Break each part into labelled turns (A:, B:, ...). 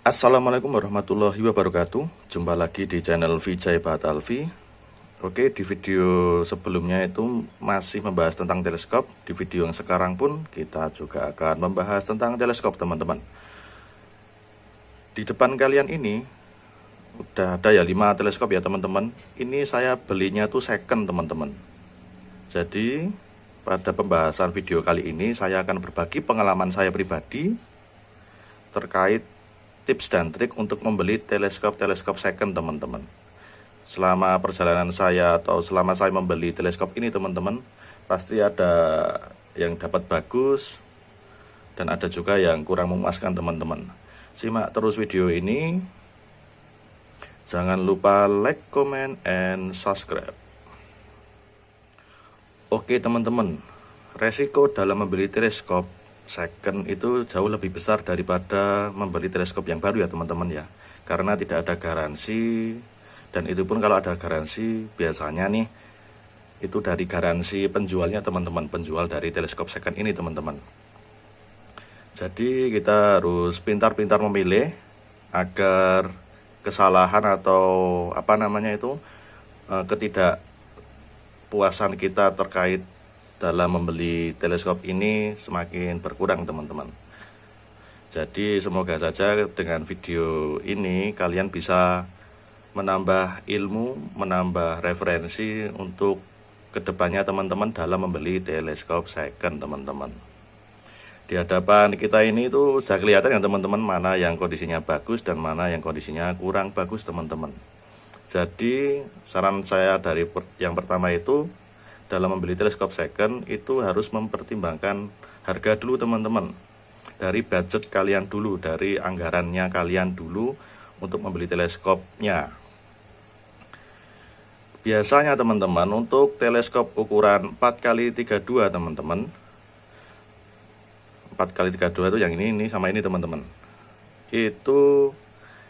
A: Assalamualaikum warahmatullahi wabarakatuh. Jumpa lagi di channel Vijay Batalvi. Oke, di video sebelumnya itu masih membahas tentang teleskop. Di video yang sekarang pun kita juga akan membahas tentang teleskop, teman-teman. Di depan kalian ini udah ada ya 5 teleskop ya, teman-teman. Ini saya belinya tuh second, teman-teman. Jadi pada pembahasan video kali ini saya akan berbagi pengalaman saya pribadi terkait tips dan trik untuk membeli teleskop second, teman-teman. Selama perjalanan saya atau selama saya membeli teleskop ini, teman-teman, pasti ada yang dapat bagus dan ada juga yang kurang memuaskan, teman-teman. Simak terus video ini. Jangan lupa like, comment, and subscribe. Oke, teman-teman, resiko dalam membeli teleskop second itu jauh lebih besar daripada membeli teleskop yang baru ya, teman-teman ya. Karena tidak ada garansi, dan itu pun kalau ada garansi biasanya nih itu dari garansi penjualnya, teman-teman, penjual dari teleskop second ini, teman-teman. Jadi kita harus pintar-pintar memilih agar kesalahan atau ketidakpuasan kita terkait dalam membeli teleskop ini semakin berkurang, teman-teman. Jadi semoga saja dengan video ini kalian bisa menambah ilmu, menambah referensi untuk kedepannya, teman-teman, dalam membeli teleskop second, teman-teman. Di hadapan kita ini itu sudah kelihatan ya, teman-teman, mana yang kondisinya bagus dan mana yang kondisinya kurang bagus, teman-teman. Jadi saran saya dari yang pertama itu, dalam membeli teleskop second itu harus mempertimbangkan harga dulu, teman-teman. Dari budget kalian dulu, dari anggarannya kalian dulu untuk membeli teleskopnya. Biasanya, teman-teman, untuk teleskop ukuran 4x32, teman-teman, 4x32 itu yang ini sama ini, teman-teman, itu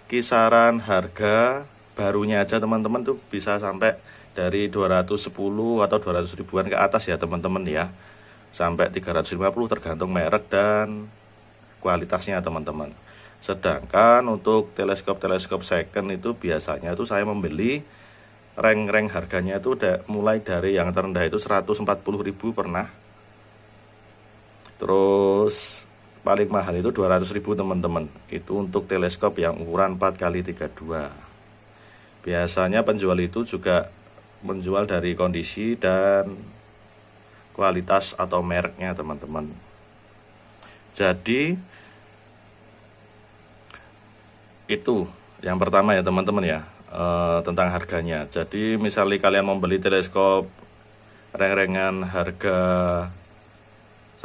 A: kisaran harga barunya aja, teman-teman, tuh bisa sampai dari 210 atau 200 ribuan ke atas ya, teman-teman ya, sampai 350 tergantung merek dan kualitasnya, teman-teman. Sedangkan untuk teleskop second itu biasanya itu saya membeli rank harganya itu udah mulai dari yang terendah itu 140 ribu pernah, terus paling mahal itu 200 ribu, teman-teman. Itu untuk teleskop yang ukuran 4x32. Biasanya penjual itu juga menjual dari kondisi dan kualitas atau mereknya, teman-teman. Jadi itu yang pertama ya, teman-teman ya, tentang harganya. Jadi misalnya kalian membeli teleskop reng-rengan harga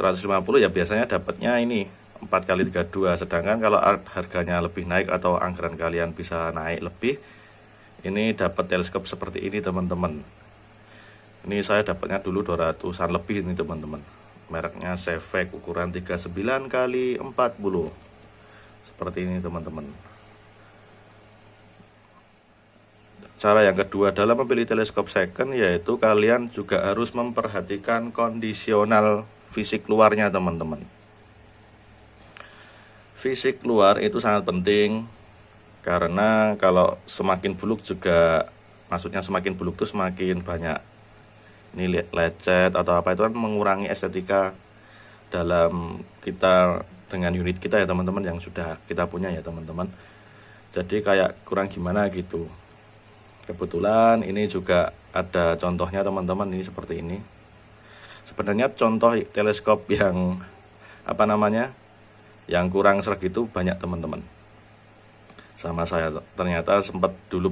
A: 150 ya, biasanya dapatnya ini 4x32. Sedangkan kalau harganya lebih naik atau anggaran kalian bisa naik lebih, ini dapat teleskop seperti ini, teman-teman. Ini saya dapatnya dulu 200-an lebih ini, teman-teman. Mereknya Sevek ukuran 39x40. Seperti ini, teman-teman. Cara yang kedua dalam membeli teleskop second yaitu kalian juga harus memperhatikan kondisional fisik luarnya, teman-teman. Fisik luar itu sangat penting, karena kalau semakin buluk juga, maksudnya semakin buluk tuh semakin banyak ini lecet atau apa, itu kan mengurangi estetika dalam kita dengan unit kita ya, teman-teman, yang sudah kita punya ya, teman-teman. Jadi kayak kurang gimana gitu. Kebetulan ini juga ada contohnya, teman-teman, ini seperti ini. Sebenarnya contoh teleskop yang yang kurang sereg itu banyak, teman-teman. Sama saya ternyata sempat dulu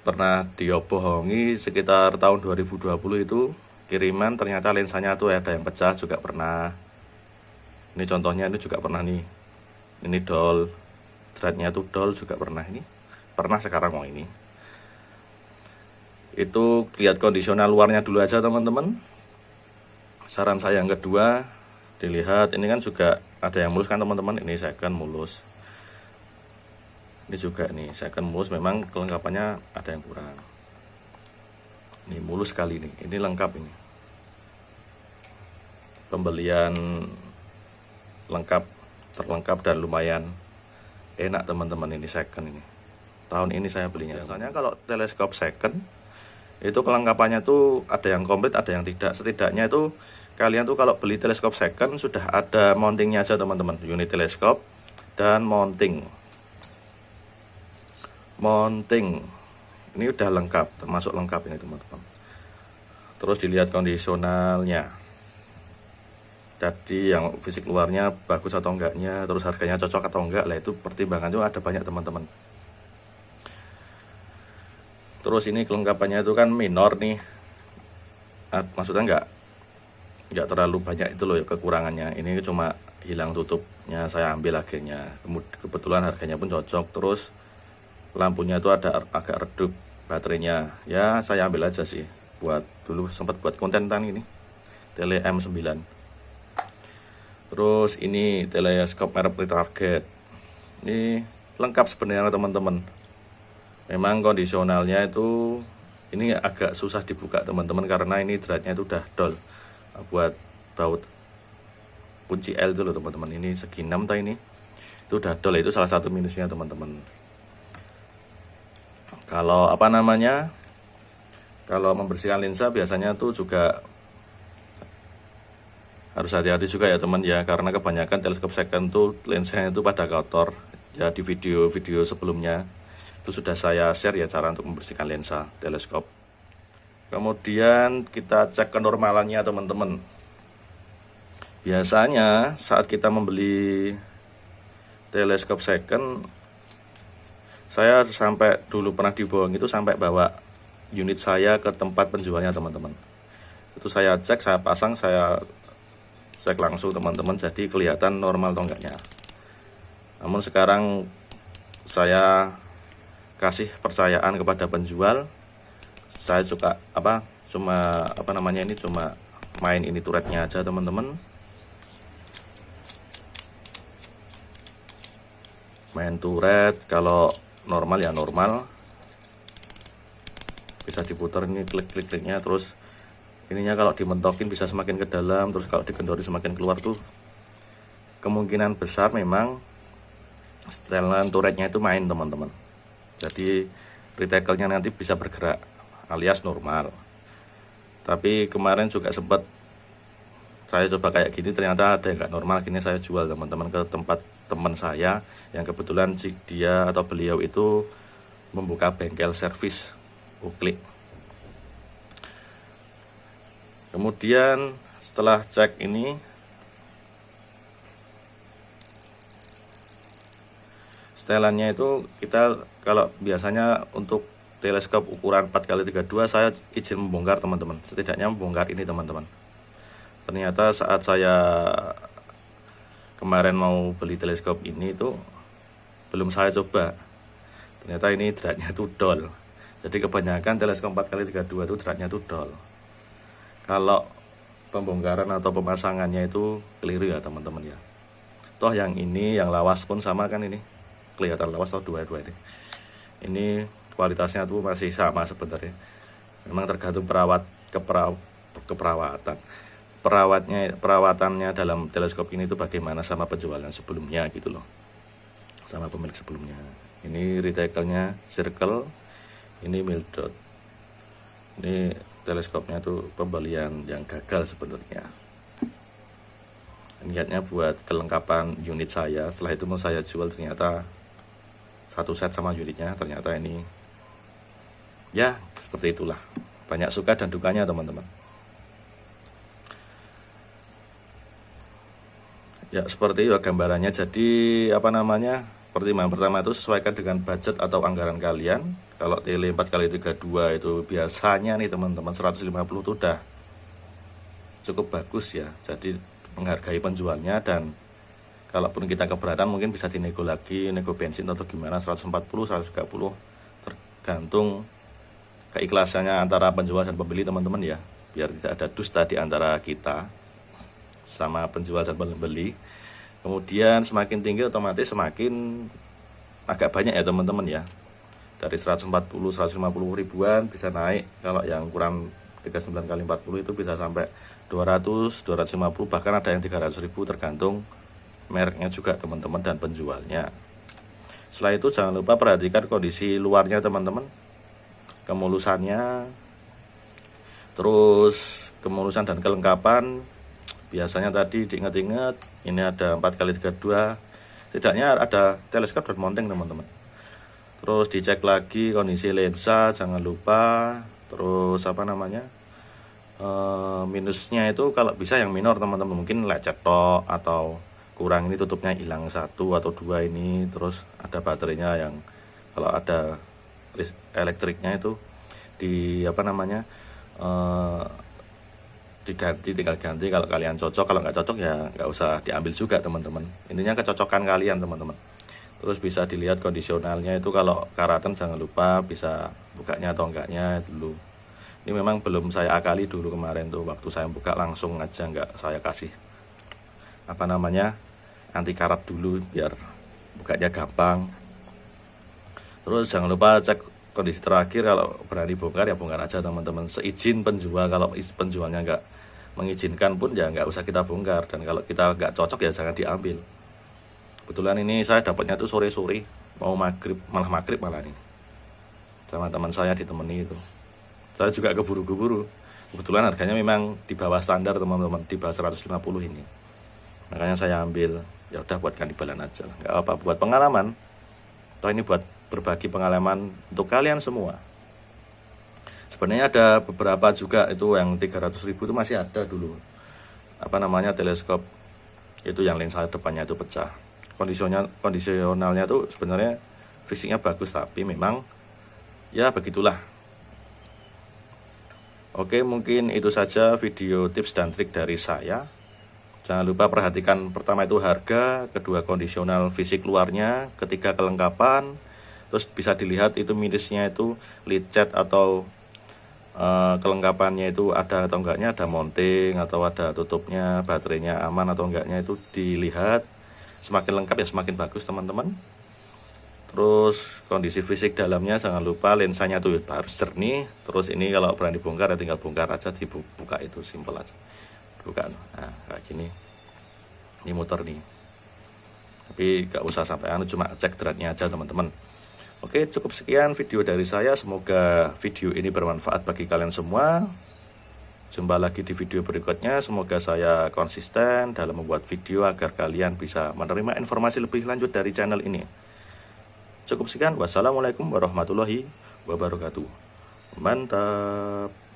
A: pernah diobohongi sekitar tahun 2020 itu, kiriman ternyata lensanya tuh ada yang pecah juga pernah. Ini contohnya, ini juga pernah nih. Ini dol, threadnya tuh dol juga pernah, ini pernah sekarang mau ini. Itu lihat kondisional luarnya dulu aja, teman-teman. Saran saya yang kedua, dilihat ini kan juga ada yang mulus kan, teman-teman. Ini second mulus. Ini juga nih second mulus, memang kelengkapannya ada yang kurang. Ini mulus sekali nih, ini lengkap ini. Pembelian lengkap, terlengkap dan lumayan enak teman-teman, ini second ini. Tahun ini saya belinya. Biasanya kalau teleskop second itu kelengkapannya tuh ada yang komplit, ada yang tidak. Setidaknya itu kalian tuh kalau beli teleskop second sudah ada mountingnya aja teman-teman, unit teleskop dan mounting ini udah lengkap, termasuk lengkap ini teman-teman. Terus dilihat kondisionalnya, jadi yang fisik luarnya bagus atau enggaknya, terus harganya cocok atau enggak lah, itu pertimbangan itu ada banyak teman-teman. Terus ini kelengkapannya itu kan minor nih, maksudnya enggak terlalu banyak itu loh kekurangannya. Ini cuma hilang tutupnya, saya ambil akhirnya, kebetulan harganya pun cocok. Terus lampunya itu ada agak redup, baterainya ya saya ambil aja sih, buat dulu sempat buat konten tentang ini Tele M9. Terus ini teleskop merek Target, ini lengkap sebenarnya teman-teman. Memang kondisionalnya itu ini agak susah dibuka teman-teman, karena ini dratnya itu udah dol buat baut kunci L itu loh teman-teman. Ini segi 6 ini itu udah dol, itu salah satu minusnya teman-teman. Kalau kalau membersihkan lensa biasanya tuh juga harus hati-hati juga ya teman ya, karena kebanyakan teleskop second tuh lensanya itu pada kotor ya. Di video-video sebelumnya itu sudah saya share ya cara untuk membersihkan lensa teleskop. Kemudian kita cek kenormalannya teman-teman. Biasanya saat kita membeli teleskop second, saya sampai dulu pernah dibohong itu, sampai bawa unit saya ke tempat penjualnya teman-teman. Itu saya cek, saya pasang, saya cek langsung teman-teman, jadi kelihatan normal atau enggaknya. Namun sekarang saya kasih percayaan kepada penjual. Saya suka cuma main ini turretnya aja teman-teman. Main turret, kalau normal ya normal, bisa diputar ini klik-kliknya. Terus ininya kalau dimentokin bisa semakin ke dalam, terus kalau digendori semakin keluar tuh. Kemungkinan besar memang setelan turretnya itu main teman-teman, jadi reticle-nya nanti bisa bergerak alias normal. Tapi kemarin juga sempat saya coba kayak gini, ternyata ada yang nggak normal. Gini saya jual teman-teman ke tempat teman saya yang kebetulan dia atau beliau itu membuka bengkel servis uklik. Kemudian setelah cek ini, setelannya itu kita kalau biasanya untuk teleskop ukuran 4x32 saya izin membongkar teman-teman, setidaknya membongkar ini teman-teman. Ternyata saat saya kemarin mau beli teleskop ini itu belum saya coba, ternyata ini dratnya itu dol. Jadi kebanyakan teleskop 4x32 itu dratnya itu dol. Kalau pembongkaran atau pemasangannya itu keliru ya teman-teman ya. Toh yang ini yang lawas pun sama kan, ini kelihatan lawas atau dua-dua ini. Ini kualitasnya tuh masih sama sebenarnya. Memang tergantung perawatannya dalam teleskop ini tuh bagaimana sama penjual yang sebelumnya gitu loh, sama pemilik sebelumnya. Ini reticle-nya circle, ini mildot. Ini teleskopnya tuh pembelian yang gagal sebenarnya. Niatnya buat kelengkapan unit saya, setelah itu mau saya jual, ternyata satu set sama unitnya. Ternyata ini ya seperti itulah, banyak suka dan dukanya teman-teman. Ya seperti itu gambarannya. Jadi pertimbangan pertama itu sesuaikan dengan budget atau anggaran kalian. Kalau tele 4x32 itu biasanya nih teman-teman 150 itu udah cukup bagus ya. Jadi menghargai penjualnya, dan kalaupun kita keberatan mungkin bisa dinego lagi, nego bensin atau gimana, 140, 130, tergantung keikhlasannya antara penjual dan pembeli teman-teman ya, biar tidak ada dusta di antara kita sama penjual dan pembeli. Kemudian semakin tinggi otomatis semakin agak banyak ya teman-teman ya, dari 140 150 ribuan bisa naik. Kalau yang ukuran 39x40 itu bisa sampai 200 250, bahkan ada yang 300 ribu, tergantung mereknya juga teman-teman dan penjualnya. Setelah itu jangan lupa perhatikan kondisi luarnya teman-teman, kemulusannya, terus kemulusan dan kelengkapan. Biasanya tadi diingat-ingat, ini ada 4x32, setidaknya ada teleskop dan mounting teman-teman. Terus dicek lagi kondisi lensa, jangan lupa. Terus minusnya itu kalau bisa yang minor teman-teman, mungkin lecet tok atau kurang ini tutupnya hilang 1 atau 2 ini. Terus ada baterainya yang kalau ada elektriknya itu diganti, tinggal ganti kalau kalian cocok. Kalau nggak cocok ya nggak usah diambil juga teman-teman, intinya kecocokan kalian teman-teman. Terus bisa dilihat kondisionalnya itu, kalau karatan jangan lupa bisa bukanya atau enggaknya dulu. Ini memang belum saya akali dulu kemarin tuh, waktu saya buka langsung aja nggak saya kasih anti karat dulu biar bukanya gampang. Terus jangan lupa cek kondisi terakhir, kalau berani bongkar ya bongkar aja teman-teman, seizin penjual. Kalau penjualnya nggak mengizinkan pun ya nggak usah kita bongkar, dan kalau kita nggak cocok ya jangan diambil. Kebetulan ini saya dapatnya tuh sore-sore, mau maghrib malah nih, sama teman saya ditemani itu. Saya juga keburu-buru, kebetulan harganya memang di bawah standar teman-teman, di bawah 150 ini, makanya saya ambil. Ya udah buat kandibalan aja, nggak apa, buat pengalaman. Toh ini buat berbagi pengalaman untuk kalian semua. Sebenarnya ada beberapa juga itu yang 300.000 itu masih ada dulu, teleskop itu yang lensa depannya itu pecah. Kondisionalnya tuh sebenarnya fisiknya bagus, tapi memang ya begitulah. Oke, mungkin itu saja video tips dan trik dari saya. Jangan lupa perhatikan pertama itu harga, kedua kondisional fisik luarnya, ketiga kelengkapan. Terus bisa dilihat itu minusnya itu licet atau kelengkapannya itu ada atau enggaknya, ada mounting atau ada tutupnya, baterainya aman atau enggaknya itu dilihat. Semakin lengkap ya semakin bagus teman-teman. Terus kondisi fisik dalamnya jangan lupa, lensanya tuh harus jernih. Terus ini kalau berani bongkar ya tinggal bongkar aja, dibuka itu simple aja. Bukan, nah kayak gini, ini muter nih, tapi gak usah sampai cuma cek dratnya aja teman-teman. Oke, cukup sekian video dari saya, semoga video ini bermanfaat bagi kalian semua. Jumpa lagi di video berikutnya, semoga saya konsisten dalam membuat video agar kalian bisa menerima informasi lebih lanjut dari channel ini. Cukup sekian, wassalamualaikum warahmatullahi wabarakatuh. Mantap.